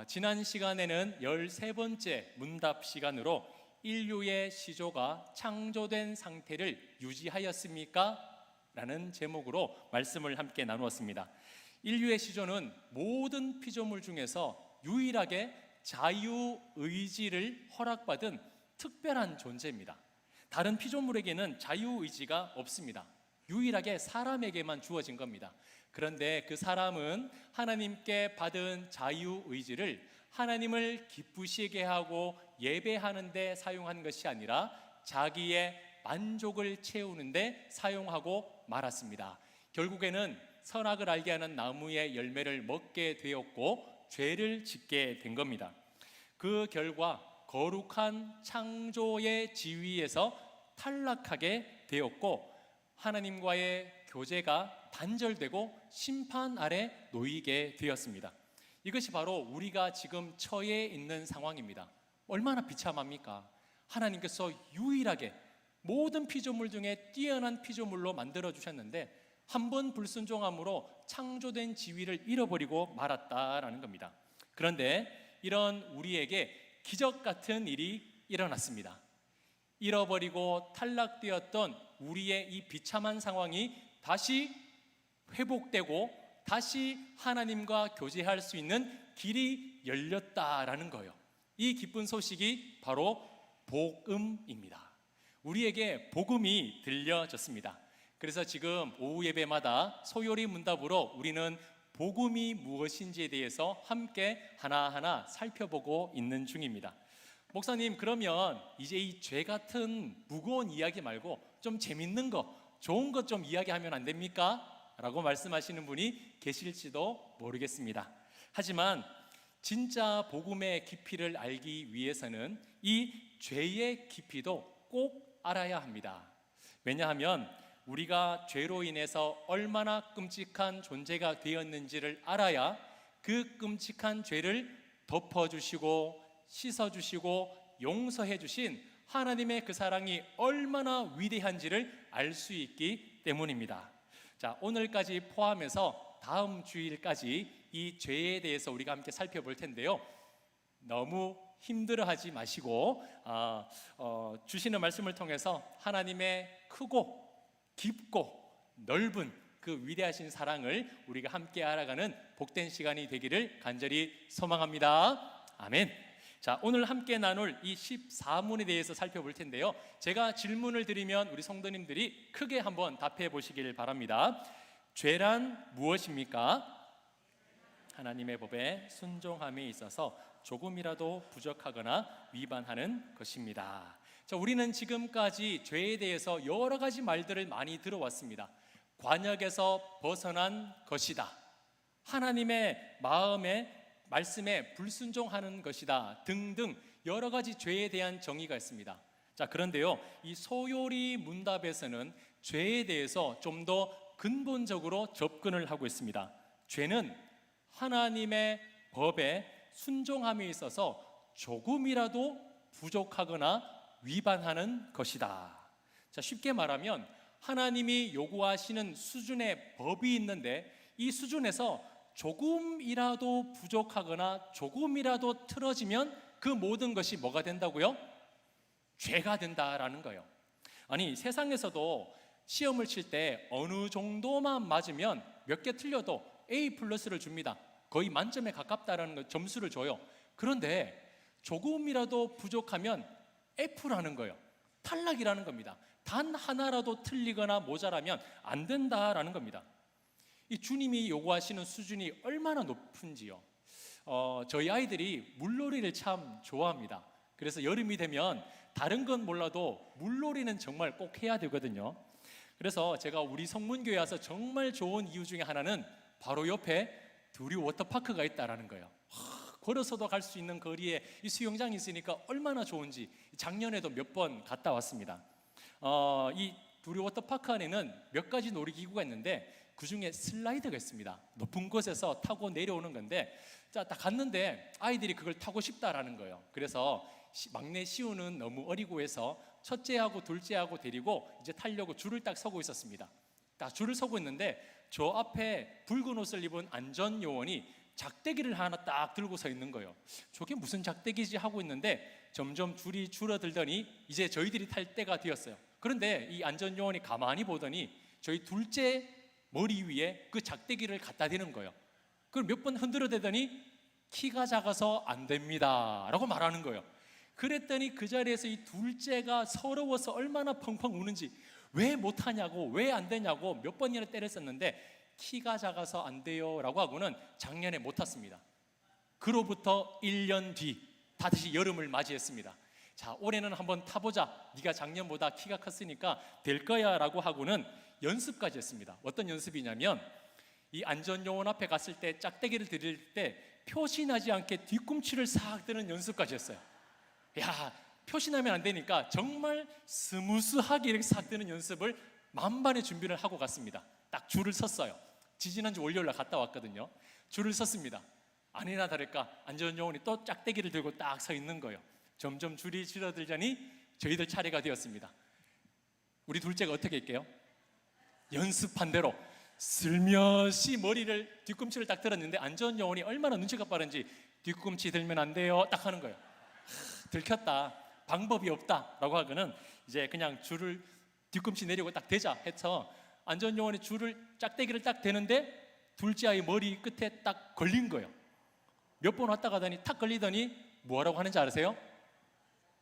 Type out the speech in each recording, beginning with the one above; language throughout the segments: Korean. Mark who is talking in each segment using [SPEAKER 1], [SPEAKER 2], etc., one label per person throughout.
[SPEAKER 1] 지난 시간에는 13번째 문답 시간으로 인류의 시조가 창조된 상태를 유지하였습니까? 라는 제목으로 말씀을 함께 나누었습니다. 인류의 시조는 모든 피조물 중에서 유일하게 자유의지를 허락받은 특별한 존재입니다. 다른 피조물에게는 자유의지가 없습니다. 유일하게 사람에게만 주어진 겁니다. 그런데 그 사람은 하나님께 받은 자유의지를 하나님을 기쁘시게 하고 예배하는 데 사용한 것이 아니라 자기의 만족을 채우는 데 사용하고 말았습니다. 결국에는 선악을 알게 하는 나무의 열매를 먹게 되었고 죄를 짓게 된 겁니다. 그 결과 거룩한 창조의 지위에서 탈락하게 되었고 하나님과의 교제가 단절되고 심판 아래 놓이게 되었습니다. 이것이 바로 우리가 지금 처해 있는 상황입니다. 얼마나 비참합니까? 하나님께서 유일하게 모든 피조물 중에 뛰어난 피조물로 만들어 주셨는데 한 번 불순종함으로 창조된 지위를 잃어버리고 말았다라는 겁니다. 그런데 이런 우리에게 기적 같은 일이 일어났습니다. 잃어버리고 탈락되었던 우리의 이 비참한 상황이 다시 회복되고 다시 하나님과 교제할 수 있는 길이 열렸다라는 거예요. 이 기쁜 소식이 바로 복음입니다. 우리에게 복음이 들려졌습니다. 그래서 지금 오후 예배마다 소요리 문답으로 우리는 복음이 무엇인지에 대해서 함께 하나하나 살펴보고 있는 중입니다. 목사님, 그러면 이제 이 죄 같은 무거운 이야기 말고 좀 재밌는 거, 좋은 것 좀 이야기하면 안 됩니까? 라고 말씀하시는 분이 계실지도 모르겠습니다. 하지만 진짜 복음의 깊이를 알기 위해서는 이 죄의 깊이도 꼭 알아야 합니다. 왜냐하면 우리가 죄로 인해서 얼마나 끔찍한 존재가 되었는지를 알아야 그 끔찍한 죄를 덮어주시고 씻어주시고 용서해 주신 하나님의 그 사랑이 얼마나 위대한지를 알 수 있기 때문입니다. 자, 오늘까지 포함해서 다음 주일까지 이 죄에 대해서 우리가 함께 살펴볼 텐데요. 너무 힘들어하지 마시고 주시는 말씀을 통해서 하나님의 크고 깊고 넓은 그 위대하신 사랑을 우리가 함께 알아가는 복된 시간이 되기를 간절히 소망합니다. 아멘. 자, 오늘 함께 나눌 이 14문에 대해서 살펴볼 텐데요. 제가 질문을 드리면 우리 성도님들이 크게 한번 답해 보시길 바랍니다. 죄란 무엇입니까? 하나님의 법에 순종함에 있어서 조금이라도 부족하거나 위반하는 것입니다. 자, 우리는 지금까지 죄에 대해서 여러 가지 말들을 많이 들어왔습니다. 관역에서 벗어난 것이다. 하나님의 마음에 말씀에 불순종하는 것이다. 등등 여러 가지 죄에 대한 정의가 있습니다. 자, 그런데요, 이 소요리 문답에서는 죄에 대해서 좀 더 근본적으로 접근을 하고 있습니다. 죄는 하나님의 법에 순종함에 있어서 조금이라도 부족하거나 위반하는 것이다. 자, 쉽게 말하면 하나님이 요구하시는 수준의 법이 있는데 이 수준에서 조금이라도 부족하거나 조금이라도 틀어지면 그 모든 것이 뭐가 된다고요? 죄가 된다라는 거예요. 아니, 세상에서도 시험을 칠 때 어느 정도만 맞으면 몇 개 틀려도 A 플러스를 줍니다. 거의 만점에 가깝다라는 점수를 줘요. 그런데 조금이라도 부족하면 F라는 거예요. 탈락이라는 겁니다. 단 하나라도 틀리거나 모자라면 안 된다라는 겁니다. 이 주님이 요구하시는 수준이 얼마나 높은지요. 저희 아이들이 물놀이를 참 좋아합니다. 그래서 여름이 되면 다른 건 몰라도 물놀이는 정말 꼭 해야 되거든요. 그래서 제가 우리 성문교회 와서 정말 좋은 이유 중에 하나는 바로 옆에 두리 워터파크가 있다라는 거예요. 걸어서도 갈 수 있는 거리에 이 수영장이 있으니까 얼마나 좋은지 작년에도 몇 번 갔다 왔습니다. 이 두리 워터파크 안에는 몇 가지 놀이기구가 있는데 그 중에 슬라이드가 있습니다. 높은 곳에서 타고 내려오는 건데, 자, 딱 갔는데 아이들이 그걸 타고 싶다라는 거예요. 그래서 막내 시우는 너무 어리고 해서 첫째하고 둘째하고 데리고 이제 타려고 줄을 딱 서고 있었습니다. 딱 줄을 서고 있는데 저 앞에 붉은 옷을 입은 안전요원이 작대기를 하나 딱 들고 서 있는 거예요. 저게 무슨 작대기지 하고 있는데 점점 줄이 줄어들더니 이제 저희들이 탈 때가 되었어요. 그런데 이 안전요원이 가만히 보더니 저희 둘째 머리 위에 그 작대기를 갖다 대는 거예요. 그걸 몇 번 흔들어 대더니 키가 작아서 안 됩니다 라고 말하는 거예요. 그랬더니 그 자리에서 이 둘째가 서러워서 얼마나 펑펑 우는지, 왜 못하냐고, 왜 안 되냐고 몇 번이나 때렸었는데 키가 작아서 안 돼요 라고 하고는 작년에 못 탔습니다. 그로부터 1년 뒤 다시 여름을 맞이했습니다. 자, 올해는 한번 타보자, 네가 작년보다 키가 컸으니까 될 거야 라고 하고는 연습까지 했습니다. 어떤 연습이냐면 이 안전요원 앞에 갔을 때 짝대기를 들일 때 표시나지 않게 뒤꿈치를 싹 드는 연습까지 했어요. 야, 표시나면 안 되니까 정말 스무스하게 이렇게 싹 드는 연습을 만반의 준비를 하고 갔습니다. 딱 줄을 섰어요. 지지난주 월요일 날 갔다 왔거든요. 줄을 섰습니다. 아니나 다를까 안전요원이 또 짝대기를 들고 딱 서 있는 거예요. 점점 줄이 줄어들자니 저희들 차례가 되었습니다. 우리 둘째가 어떻게 할게요? 연습한 대로 슬며시 머리를, 뒤꿈치를 딱 들었는데 안전요원이 얼마나 눈치가 빠른지 뒤꿈치 들면 안 돼요 딱 하는 거예요. 들켰다, 방법이 없다 라고 하고는 이제 그냥 줄을 뒤꿈치 내리고 딱 대자 해서 안전요원이 줄을, 짝대기를 딱 대는데 둘째 아이 머리 끝에 딱 걸린 거예요. 몇 번 왔다 가더니 탁 걸리더니 뭐라고 하는지 아세요?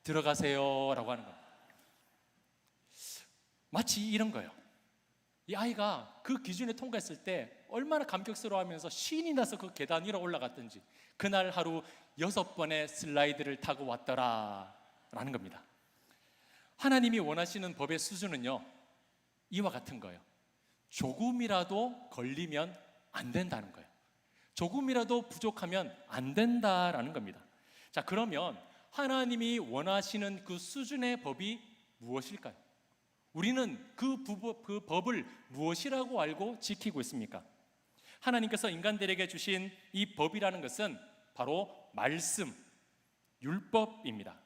[SPEAKER 1] 들어가세요 라고 하는 거예요. 마치 이런 거예요. 이 아이가 그 기준에 통과했을 때 얼마나 감격스러워하면서 신이 나서 그 계단 위로 올라갔던지, 그날 하루 6번의 슬라이드를 타고 왔더라 라는 겁니다. 하나님이 원하시는 법의 수준은요, 이와 같은 거예요. 조금이라도 걸리면 안 된다는 거예요. 조금이라도 부족하면 안 된다라는 겁니다. 자, 그러면 하나님이 원하시는 그 수준의 법이 무엇일까요? 우리는 그 법을 무엇이라고 알고 지키고 있습니까? 하나님께서 인간들에게 주신 이 법이라는 것은 바로 말씀, 율법입니다.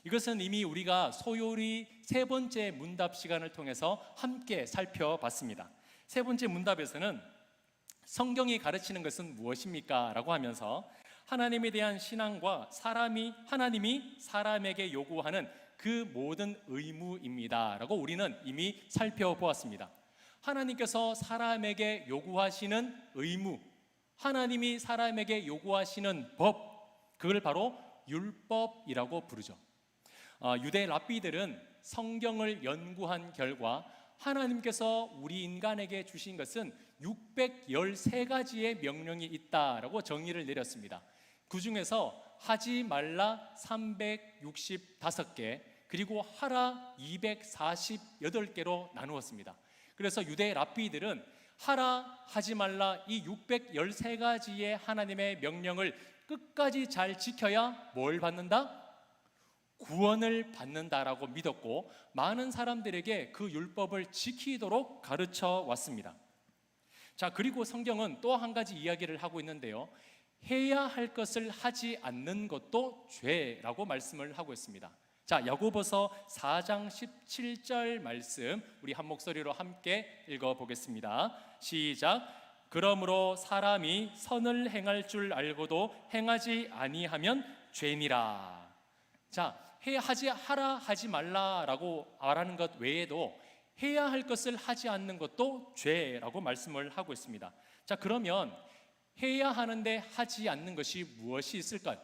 [SPEAKER 1] 이것은 이미 우리가 소요리 세 번째 문답 시간을 통해서 함께 살펴봤습니다. 세 번째 문답에서는 성경이 가르치는 것은 무엇입니까? 라고 하면서 하나님에 대한 신앙과 하나님이 사람에게 요구하는 그 모든 의무입니다 라고 우리는 이미 살펴보았습니다. 하나님께서 사람에게 요구하시는 의무, 하나님이 사람에게 요구하시는 법, 그걸 바로 율법이라고 부르죠. 유대 랍비들은 성경을 연구한 결과 하나님께서 우리 인간에게 주신 것은 613가지의 명령이 있다라고 정의를 내렸습니다. 그 중에서 하지 말라 365개, 그리고 하라 248개로 나누었습니다. 그래서 유대 랍비들은 하라, 하지 말라 이 613가지의 하나님의 명령을 끝까지 잘 지켜야 뭘 받는다? 구원을 받는다라고 믿었고, 많은 사람들에게 그 율법을 지키도록 가르쳐 왔습니다. 자, 그리고 성경은 또 한 가지 이야기를 하고 있는데요, 해야 할 것을 하지 않는 것도 죄라고 말씀을 하고 있습니다. 자, 야고보서 4장 17절 말씀 우리 한 목소리로 함께 읽어보겠습니다. 시작. 그러므로 사람이 선을 행할 줄 알고도 행하지 아니하면 죄니라. 자, 하라 하지 말라라고 말하는 것 외에도 해야 할 것을 하지 않는 것도 죄라고 말씀을 하고 있습니다. 자, 그러면 해야 하는데 하지 않는 것이 무엇이 있을까요?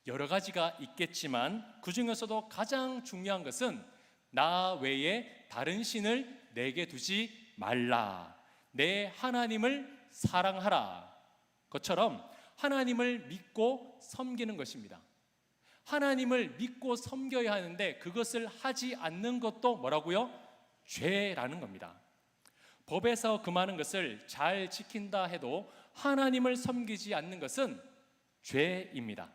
[SPEAKER 1] 여러 가지가 있겠지만 그 중에서도 가장 중요한 것은 나 외에 다른 신을 내게 두지 말라, 내 하나님을 사랑하라 것처럼 하나님을 믿고 섬기는 것입니다. 하나님을 믿고 섬겨야 하는데 그것을 하지 않는 것도 뭐라고요? 죄라는 겁니다. 법에서 금하는 것을 잘 지킨다 해도 하나님을 섬기지 않는 것은 죄입니다.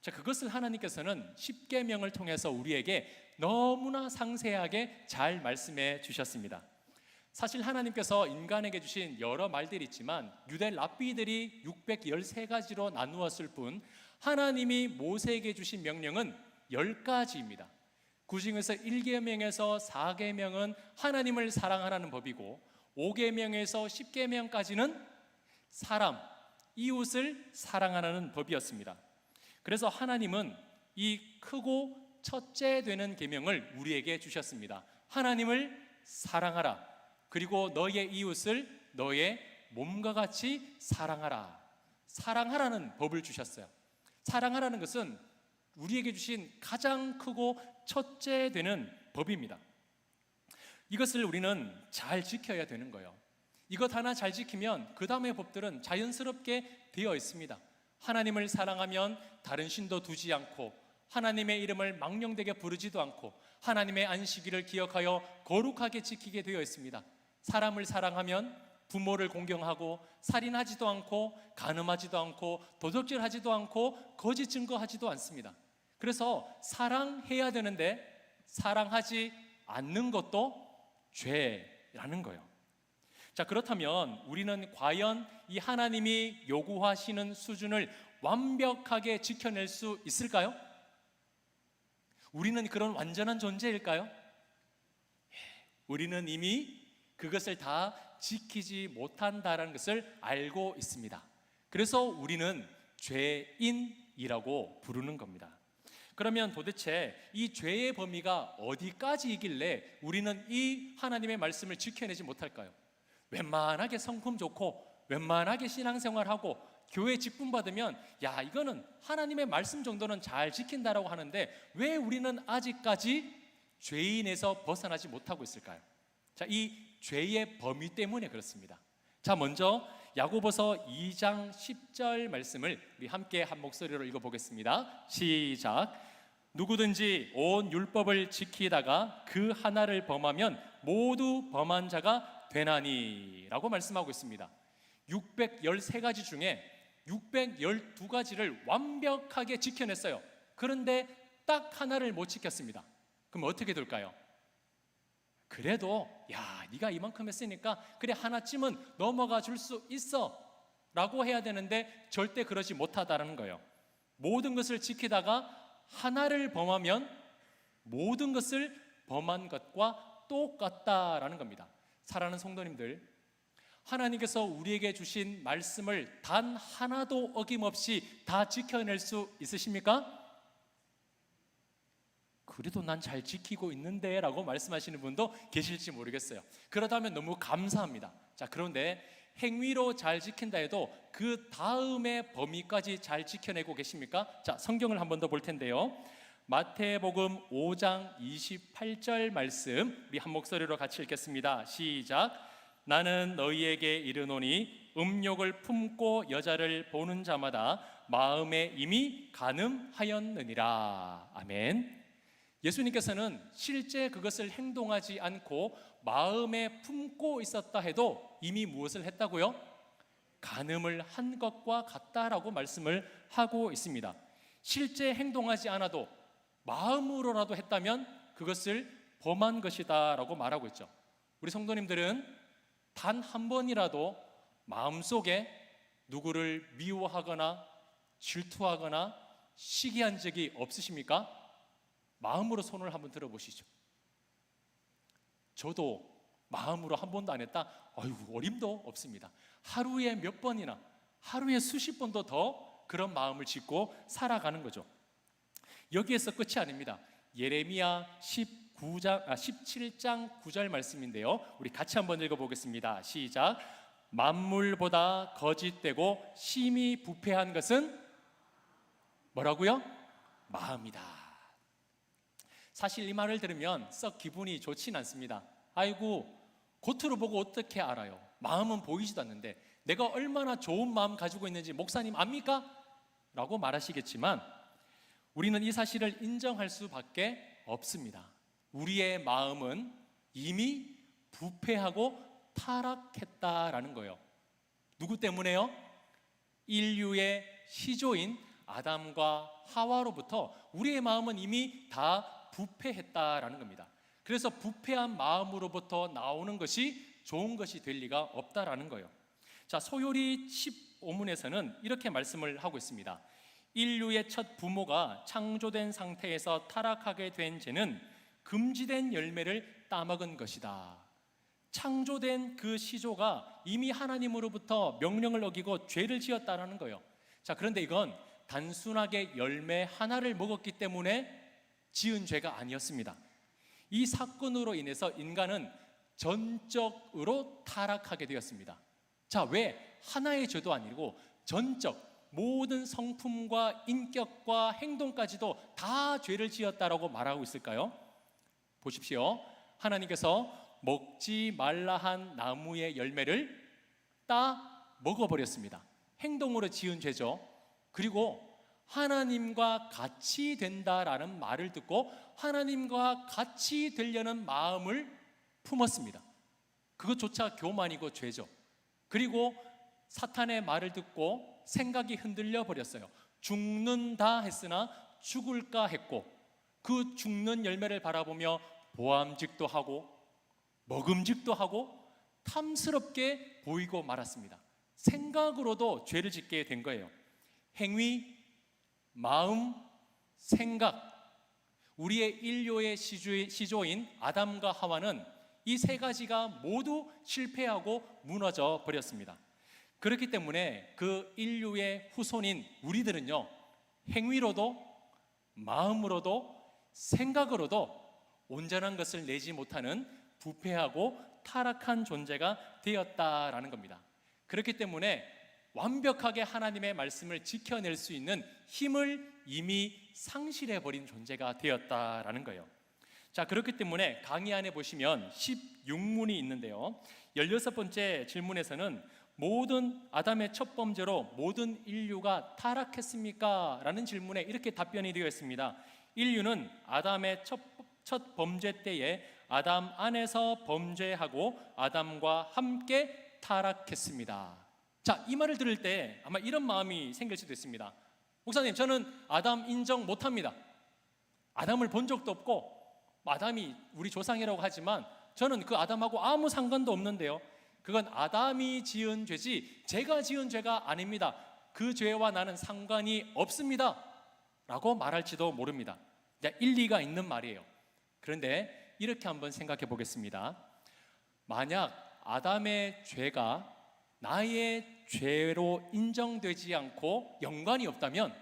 [SPEAKER 1] 자, 그것을 하나님께서는 십계명을 통해서 우리에게 너무나 상세하게 잘 말씀해 주셨습니다. 사실 하나님께서 인간에게 주신 여러 말들이 있지만 유대 랍비들이 613가지로 나누었을 뿐 하나님이 모세에게 주신 명령은 10가지입니다. 그 중에서 1계명에서 4계명은 하나님을 사랑하라는 법이고 5계명에서 10계명까지는 사람, 이웃을 사랑하라는 법이었습니다. 그래서 하나님은 이 크고 첫째 되는 계명을 우리에게 주셨습니다. 하나님을 사랑하라. 그리고 너의 이웃을 너의 몸과 같이 사랑하라. 사랑하라는 법을 주셨어요. 사랑하라는 것은 우리에게 주신 가장 크고 첫째 되는 법입니다. 이것을 우리는 잘 지켜야 되는 거예요. 이것 하나 잘 지키면 그 다음의 법들은 자연스럽게 되어 있습니다. 하나님을 사랑하면 다른 신도 두지 않고, 하나님의 이름을 망령되게 부르지도 않고, 하나님의 안식일을 기억하여 거룩하게 지키게 되어 있습니다. 사람을 사랑하면 부모를 공경하고, 살인하지도 않고, 간음하지도 않고, 도적질하지도 않고, 거짓 증거하지도 않습니다. 그래서 사랑해야 되는데 사랑하지 않는 것도 죄라는 거예요. 자, 그렇다면 우리는 과연 이 하나님이 요구하시는 수준을 완벽하게 지켜낼 수 있을까요? 우리는 그런 완전한 존재일까요? 우리는 이미 그것을 다 지키지 못한다는 것을 알고 있습니다. 그래서 우리는 죄인이라고 부르는 겁니다. 그러면 도대체 이 죄의 범위가 어디까지이길래 우리는 이 하나님의 말씀을 지켜내지 못할까요? 웬만하게 성품 좋고 웬만하게 신앙생활하고 교회 직분 받으면 야, 이거는 하나님의 말씀 정도는 잘 지킨다라고 하는데 왜 우리는 아직까지 죄인에서 벗어나지 못하고 있을까요? 자, 이 죄의 범위 때문에 그렇습니다. 자, 먼저 야고보서 2장 10절 말씀을 우리 함께 한 목소리로 읽어보겠습니다. 시작. 누구든지 온 율법을 지키다가 그 하나를 범하면 모두 범한 자가 되나니 라고 말씀하고 있습니다. 613가지 중에 612가지를 완벽하게 지켜냈어요. 그런데 딱 하나를 못 지켰습니다. 그럼 어떻게 될까요? 그래도 야, 네가 이만큼 했으니까 그래 하나쯤은 넘어가 줄 수 있어 라고 해야 되는데 절대 그러지 못하다는 거예요. 모든 것을 지키다가 하나를 범하면 모든 것을 범한 것과 똑같다라는 겁니다. 사랑하는 성도님들, 하나님께서 우리에게 주신 말씀을 단 하나도 어김없이 다 지켜낼 수 있으십니까? 그래도 난 잘 지키고 있는데 라고 말씀하시는 분도 계실지 모르겠어요. 그렇다면 너무 감사합니다. 자, 그런데 행위로 잘 지킨다 해도 그 다음의 범위까지 잘 지켜내고 계십니까? 자, 성경을 한 번 더 볼 텐데요. 마태복음 5장 28절 말씀 우리 한 목소리로 같이 읽겠습니다. 시작. 나는 너희에게 이르노니 음욕을 품고 여자를 보는 자마다 마음에 이미 간음하였느니라. 아멘. 예수님께서는 실제 그것을 행동하지 않고 마음에 품고 있었다 해도 이미 무엇을 했다고요? 간음을 한 것과 같다라고 말씀을 하고 있습니다. 실제 행동하지 않아도 마음으로라도 했다면 그것을 범한 것이다 라고 말하고 있죠. 우리 성도님들은 단 한 번이라도 마음속에 누구를 미워하거나 질투하거나 시기한 적이 없으십니까? 마음으로 손을 한번 들어보시죠. 저도 마음으로 한 번도 안 했다? 아이고, 어림도 없습니다. 하루에 몇 번이나, 하루에 수십 번도 더 그런 마음을 짓고 살아가는 거죠. 여기에서 끝이 아닙니다. 예레미야 17장 9절 말씀인데요. 우리 같이 한번 읽어보겠습니다. 시작. 만물보다 거짓되고 심히 부패한 것은 뭐라고요? 마음이다. 사실 이 말을 들으면 썩 기분이 좋진 않습니다. 아이고, 겉으로 보고 어떻게 알아요? 마음은 보이지도 않는데 내가 얼마나 좋은 마음 가지고 있는지 목사님 압니까? 라고 말하시겠지만 우리는 이 사실을 인정할 수밖에 없습니다. 우리의 마음은 이미 부패하고 타락했다라는 거예요. 누구 때문에요? 인류의 시조인 아담과 하와로부터 우리의 마음은 이미 다 부패했다라는 겁니다. 그래서 부패한 마음으로부터 나오는 것이 좋은 것이 될 리가 없다라는 거예요. 자, 소요리 15문에서는 이렇게 말씀을 하고 있습니다. 인류의 첫 부모가 창조된 상태에서 타락하게 된 죄는 금지된 열매를 따먹은 것이다. 창조된 그 시조가 이미 하나님으로부터 명령을 어기고 죄를 지었다라는 거예요. 자, 그런데 이건 단순하게 열매 하나를 먹었기 때문에 지은 죄가 아니었습니다. 이 사건으로 인해서 인간은 전적으로 타락하게 되었습니다. 자, 왜? 하나의 죄도 아니고 전적, 모든 성품과 인격과 행동까지도 다 죄를 지었다라고 말하고 있을까요? 보십시오. 하나님께서 먹지 말라 한 나무의 열매를 따 먹어버렸습니다. 행동으로 지은 죄죠. 그리고 하나님과 같이 된다라는 말을 듣고 하나님과 같이 되려는 마음을 품었습니다. 그것조차 교만이고 죄죠. 그리고 사탄의 말을 듣고 생각이 흔들려 버렸어요. 죽는다 했으나 죽을까 했고, 그 죽는 열매를 바라보며 보암직도 하고 먹음직도 하고 탐스럽게 보이고 말았습니다. 생각으로도 죄를 짓게 된 거예요. 행위, 마음, 생각, 우리의 인류의 시조인 아담과 하와는 이 세 가지가 모두 실패하고 무너져 버렸습니다. 그렇기 때문에 그 인류의 후손인 우리들은요, 행위로도 마음으로도 생각으로도 온전한 것을 내지 못하는 부패하고 타락한 존재가 되었다라는 겁니다. 그렇기 때문에 완벽하게 하나님의 말씀을 지켜낼 수 있는 힘을 이미 상실해버린 존재가 되었다라는 거예요. 자, 그렇기 때문에 강의 안에 보시면 16문이 있는데요, 16번째 질문에서는 모든 아담의 첫 범죄로 모든 인류가 타락했습니까? 라는 질문에 이렇게 답변이 되어 있습니다. 인류는 아담의 첫 범죄 때에 아담 안에서 범죄하고 아담과 함께 타락했습니다. 자, 이 말을 들을 때 아마 이런 마음이 생길 수도 있습니다. 목사님, 저는 아담 인정 못합니다. 아담을 본 적도 없고 아담이 우리 조상이라고 하지만 저는 그 아담하고 아무 상관도 없는데요, 그건 아담이 지은 죄지 제가 지은 죄가 아닙니다. 그 죄와 나는 상관이 없습니다 라고 말할지도 모릅니다. 일리가 있는 말이에요. 그런데 이렇게 한번 생각해 보겠습니다. 만약 아담의 죄가 나의 죄로 인정되지 않고 연관이 없다면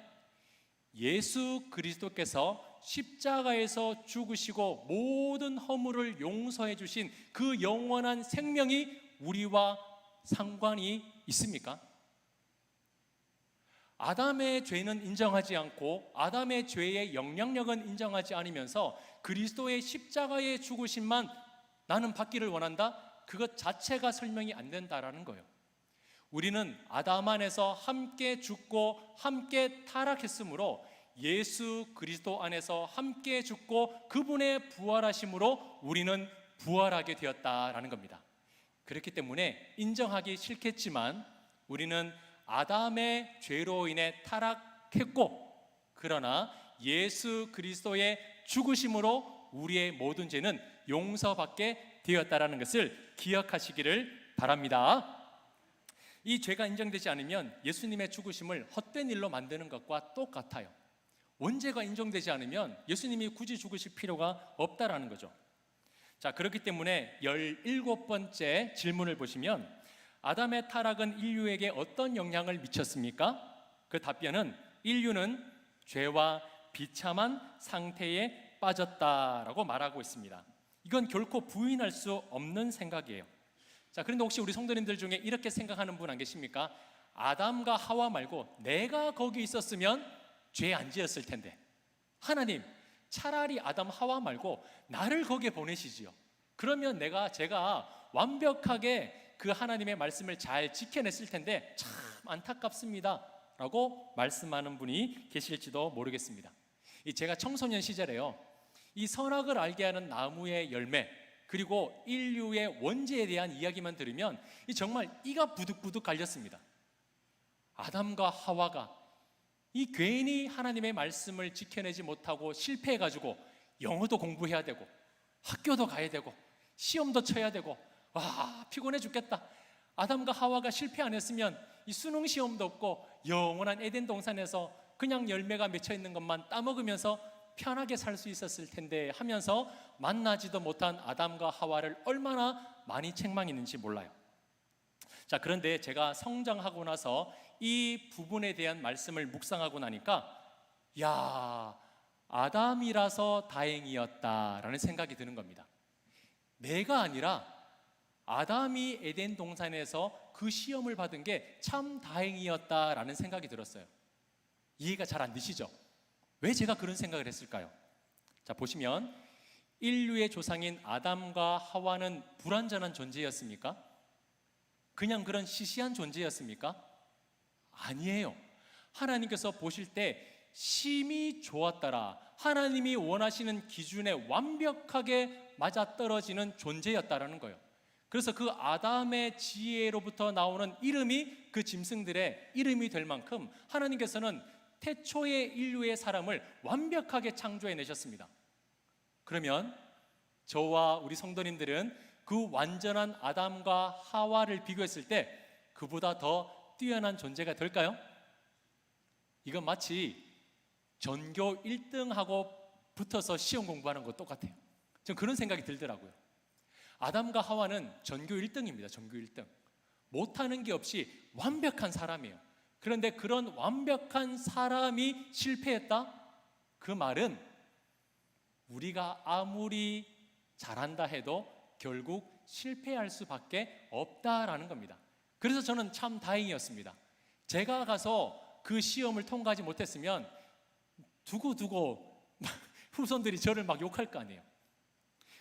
[SPEAKER 1] 예수 그리스도께서 십자가에서 죽으시고 모든 허물을 용서해 주신 그 영원한 생명이 우리와 상관이 있습니까? 아담의 죄는 인정하지 않고 아담의 죄의 영향력은 인정하지 않으면서 그리스도의 십자가의 죽으심만 나는 받기를 원한다? 그것 자체가 설명이 안 된다라는 거예요. 우리는 아담 안에서 함께 죽고 함께 타락했으므로 예수 그리스도 안에서 함께 죽고 그분의 부활하심으로 우리는 부활하게 되었다라는 겁니다. 그렇기 때문에 인정하기 싫겠지만 우리는 아담의 죄로 인해 타락했고, 그러나 예수 그리스도의 죽으심으로 우리의 모든 죄는 용서받게 되었다라는 것을 기억하시기를 바랍니다. 이 죄가 인정되지 않으면 예수님의 죽으심을 헛된 일로 만드는 것과 똑같아요. 원죄가 인정되지 않으면 예수님이 굳이 죽으실 필요가 없다라는 거죠. 자, 그렇기 때문에 17번째 질문을 보시면 아담의 타락은 인류에게 어떤 영향을 미쳤습니까? 그 답변은 인류는 죄와 비참한 상태에 빠졌다라고 말하고 있습니다. 이건 결코 부인할 수 없는 생각이에요. 자, 그런데 혹시 우리 성도님들 중에 이렇게 생각하는 분 안 계십니까? 아담과 하와 말고 내가 거기 있었으면 죄 안 지었을 텐데, 하나님 차라리 아담 하와 말고 나를 거기에 보내시지요. 그러면 제가 완벽하게 그 하나님의 말씀을 잘 지켜냈을 텐데 참 안타깝습니다 라고 말씀하는 분이 계실지도 모르겠습니다. 제가 청소년 시절에요, 이 선악을 알게 하는 나무의 열매 그리고 인류의 원죄에 대한 이야기만 들으면 정말 이가 부득부득 갈렸습니다. 아담과 하와가 이 괜히 하나님의 말씀을 지켜내지 못하고 실패해가지고 영어도 공부해야 되고 학교도 가야 되고 시험도 쳐야 되고, 와, 피곤해 죽겠다. 아담과 하와가 실패 안 했으면 이 수능 시험도 없고 영원한 에덴 동산에서 그냥 열매가 맺혀 있는 것만 따먹으면서 편하게 살 수 있었을 텐데 하면서 만나지도 못한 아담과 하와를 얼마나 많이 책망했는지 몰라요. 자, 그런데 제가 성장하고 나서 이 부분에 대한 말씀을 묵상하고 나니까 야, 아담이라서 다행이었다라는 생각이 드는 겁니다. 내가 아니라 아담이 에덴 동산에서 그 시험을 받은 게 참 다행이었다라는 생각이 들었어요. 이해가 잘 안 되시죠? 왜 제가 그런 생각을 했을까요? 자, 보시면 인류의 조상인 아담과 하와는 불완전한 존재였습니까? 그냥 그런 시시한 존재였습니까? 아니에요. 하나님께서 보실 때 심히 좋았더라, 하나님이 원하시는 기준에 완벽하게 맞아떨어지는 존재였다라는 거예요. 그래서 그 아담의 지혜로부터 나오는 이름이 그 짐승들의 이름이 될 만큼 하나님께서는 태초의 인류의 사람을 완벽하게 창조해내셨습니다. 그러면 저와 우리 성도님들은 그 완전한 아담과 하와를 비교했을 때 그보다 더 뛰어난 존재가 될까요? 이건 마치 전교 1등하고 붙어서 시험 공부하는 거 똑같아요. 전 그런 생각이 들더라고요. 아담과 하와는 전교 1등입니다. 전교 1등. 못하는 게 없이 완벽한 사람이에요. 그런데 그런 완벽한 사람이 실패했다? 그 말은 우리가 아무리 잘한다 해도 결국 실패할 수밖에 없다라는 겁니다. 그래서 저는 참 다행이었습니다. 제가 가서 그 시험을 통과하지 못했으면 두고두고 후손들이 저를 막 욕할 거 아니에요.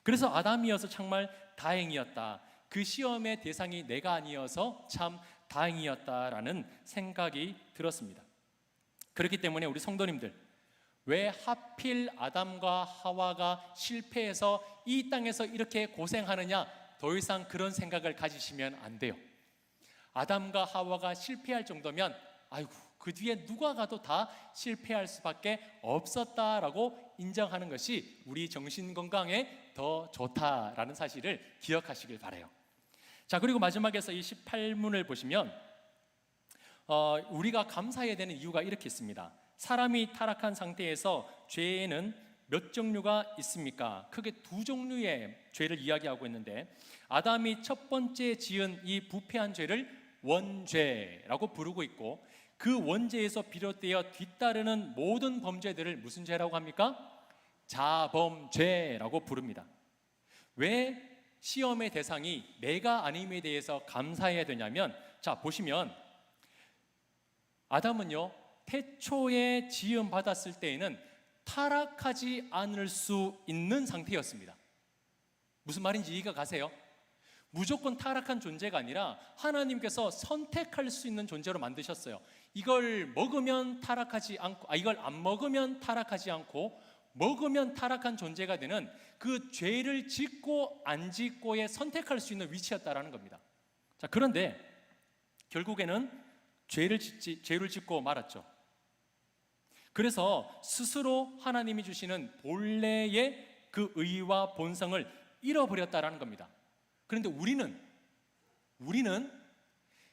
[SPEAKER 1] 그래서 아담이어서 정말 다행이었다. 그 시험의 대상이 내가 아니어서 참 다행이었다라는 생각이 들었습니다. 그렇기 때문에 우리 성도님들, 왜 하필 아담과 하와가 실패해서 이 땅에서 이렇게 고생하느냐, 더 이상 그런 생각을 가지시면 안 돼요. 아담과 하와가 실패할 정도면 아이고, 그 뒤에 누가 가도 다 실패할 수밖에 없었다라고 인정하는 것이 우리 정신 건강에 더 좋다라는 사실을 기억하시길 바라요. 자, 그리고 마지막에서 이 18문을 보시면 우리가 감사해야 되는 이유가 이렇게 있습니다. 사람이 타락한 상태에서 죄에는 몇 종류가 있습니까? 크게 두 종류의 죄를 이야기하고 있는데, 아담이 첫 번째 지은 이 부패한 죄를 원죄라고 부르고 있고, 그 원죄에서 비롯되어 뒤따르는 모든 범죄들을 무슨 죄라고 합니까? 자범죄라고 부릅니다. 왜 시험의 대상이 내가 아님에 대해서 감사해야 되냐면, 자, 보시면 아담은요, 태초에 지음 받았을 때에는 타락하지 않을 수 있는 상태였습니다. 무슨 말인지 이해가 가세요? 무조건 타락한 존재가 아니라 하나님께서 선택할 수 있는 존재로 만드셨어요. 이걸 먹으면 타락하지 않고, 이걸 안 먹으면 타락하지 않고, 먹으면 타락한 존재가 되는 그 죄를 짓고 안 짓고에 선택할 수 있는 위치였다라는 겁니다. 자, 그런데 결국에는 죄를 짓고 말았죠. 그래서 스스로 하나님이 주시는 본래의 그 의와 본성을 잃어버렸다라는 겁니다. 그런데 우리는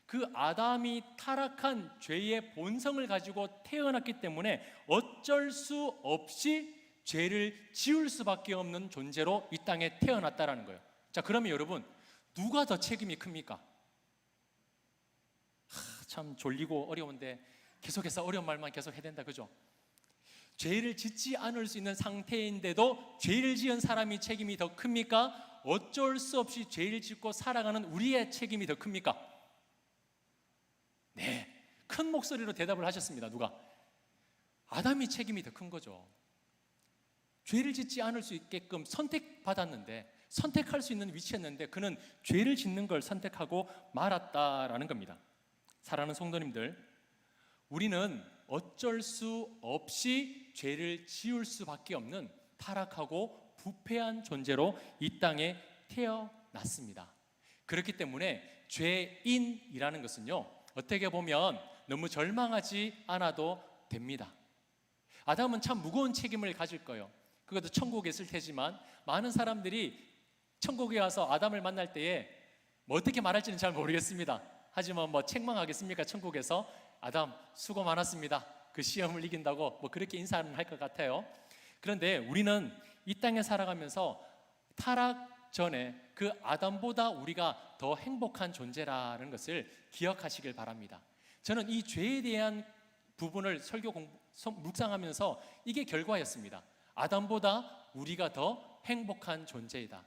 [SPEAKER 1] 그 아담이 타락한 죄의 본성을 가지고 태어났기 때문에 어쩔 수 없이 죄를 지을 수밖에 없는 존재로 이 땅에 태어났다라는 거예요. 자, 그러면 여러분, 누가 더 책임이 큽니까? 참 졸리고 어려운데 계속해서 어려운 말만 계속 해야 된다, 그죠? 죄를 짓지 않을 수 있는 상태인데도 죄를 지은 사람이 책임이 더 큽니까? 어쩔 수 없이 죄를 짓고 살아가는 우리의 책임이 더 큽니까? 네, 큰 목소리로 대답을 하셨습니다. 누가? 아담이 책임이 더 큰 거죠. 죄를 짓지 않을 수 있게끔 선택받았는데, 선택할 수 있는 위치였는데 그는 죄를 짓는 걸 선택하고 말았다라는 겁니다. 사랑하는 성도님들, 우리는 어쩔 수 없이 죄를 지을 수밖에 없는 타락하고 부패한 존재로 이 땅에 태어났습니다. 그렇기 때문에 죄인이라는 것은요, 어떻게 보면 너무 절망하지 않아도 됩니다. 아담은 참 무거운 책임을 가질 거예요. 그것도 천국에 있을 테지만 많은 사람들이 천국에 와서 아담을 만날 때에 뭐 어떻게 말할지는 잘 모르겠습니다. 하지만 뭐 책망하겠습니까? 천국에서 아담 수고 많았습니다. 그 시험을 이긴다고 뭐 그렇게 인사는 할 것 같아요. 그런데 우리는 이 땅에 살아가면서 타락 전에 그 아담보다 우리가 더 행복한 존재라는 것을 기억하시길 바랍니다. 저는 이 죄에 대한 부분을 묵상하면서 이게 결과였습니다. 아담보다 우리가 더 행복한 존재이다.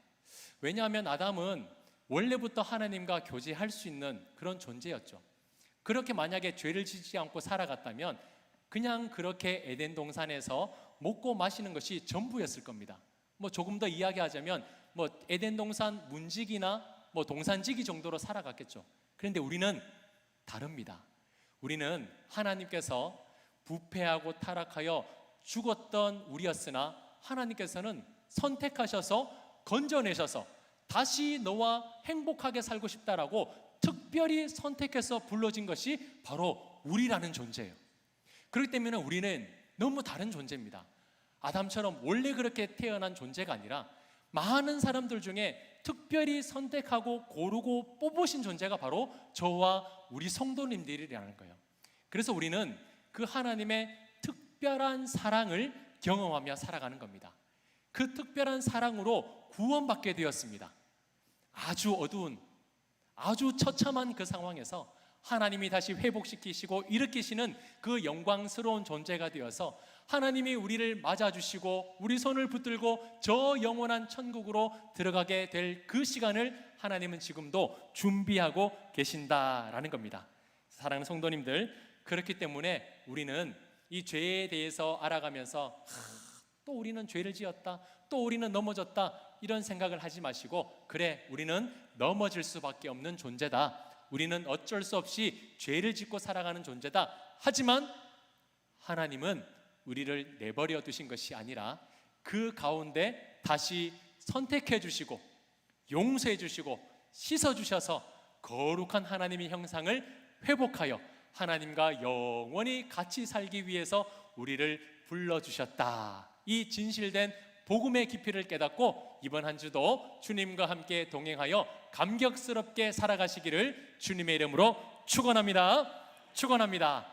[SPEAKER 1] 왜냐하면 아담은 원래부터 하나님과 교제할 수 있는 그런 존재였죠. 그렇게 만약에 죄를 짓지 않고 살아갔다면 그냥 그렇게 에덴 동산에서 먹고 마시는 것이 전부였을 겁니다. 조금 더 이야기하자면 에덴 동산 문지기나 동산지기 정도로 살아갔겠죠. 그런데 우리는 다릅니다. 우리는 하나님께서 부패하고 타락하여 죽었던 우리였으나 하나님께서는 선택하셔서 건져내셔서 다시 너와 행복하게 살고 싶다라고 특별히 선택해서 불러진 것이 바로 우리라는 존재예요. 그렇기 때문에 우리는 너무 다른 존재입니다. 아담처럼 원래 그렇게 태어난 존재가 아니라 많은 사람들 중에 특별히 선택하고 고르고 뽑으신 존재가 바로 저와 우리 성도님들이라는 거예요. 그래서 우리는 그 하나님의 특별한 사랑을 경험하며 살아가는 겁니다. 그 특별한 사랑으로 구원받게 되었습니다. 아주 어두운, 아주 처참한 그 상황에서 하나님이 다시 회복시키시고 일으키시는 그 영광스러운 존재가 되어서 하나님이 우리를 맞아주시고 우리 손을 붙들고 저 영원한 천국으로 들어가게 될 그 시간을 하나님은 지금도 준비하고 계신다라는 겁니다. 사랑하는 성도님들, 그렇기 때문에 우리는 이 죄에 대해서 알아가면서 또 우리는 죄를 지었다, 또 우리는 넘어졌다, 이런 생각을 하지 마시고, 그래, 우리는 넘어질 수밖에 없는 존재다, 우리는 어쩔 수 없이 죄를 짓고 살아가는 존재다, 하지만 하나님은 우리를 내버려 두신 것이 아니라 그 가운데 다시 선택해 주시고 용서해 주시고 씻어 주셔서 거룩한 하나님의 형상을 회복하여 하나님과 영원히 같이 살기 위해서 우리를 불러주셨다. 이 진실된 복음의 깊이를 깨닫고 이번 한 주도 주님과 함께 동행하여 감격스럽게 살아가시기를 주님의 이름으로 축원합니다. 축원합니다.